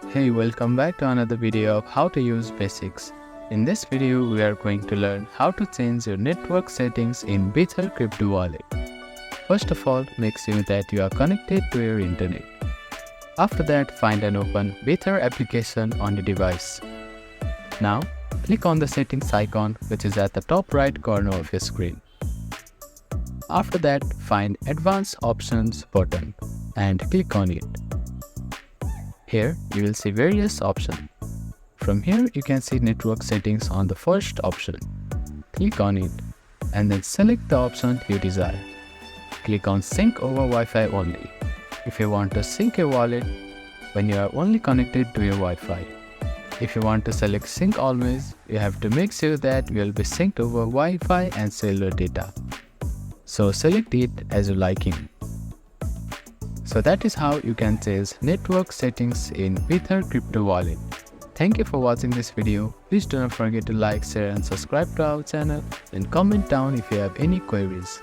Hey, welcome back to another video of how to use basics. In this video, we are going to learn how to change your network settings in Bither Crypto Wallet. First of all, make sure that you are connected to your internet. After that, find and open Bither application on the device. Now, click on the settings icon which is at the top right corner of your screen. After that, find Advanced Options button and click on it. Here, you will see various options. From here, you can see network settings on the first option. Click on it and then select the option you desire. Click on Sync over Wi-Fi only if you want to sync your wallet when you are only connected to your Wi-Fi. If you want to select Sync Always, you have to make sure that you will be synced over Wi-Fi and cellular data. So select it as your liking. So that is how you can change network settings in Bither Crypto Wallet. Thank you for watching this video. Please do not forget to like, share and subscribe to our channel and comment down if you have any queries.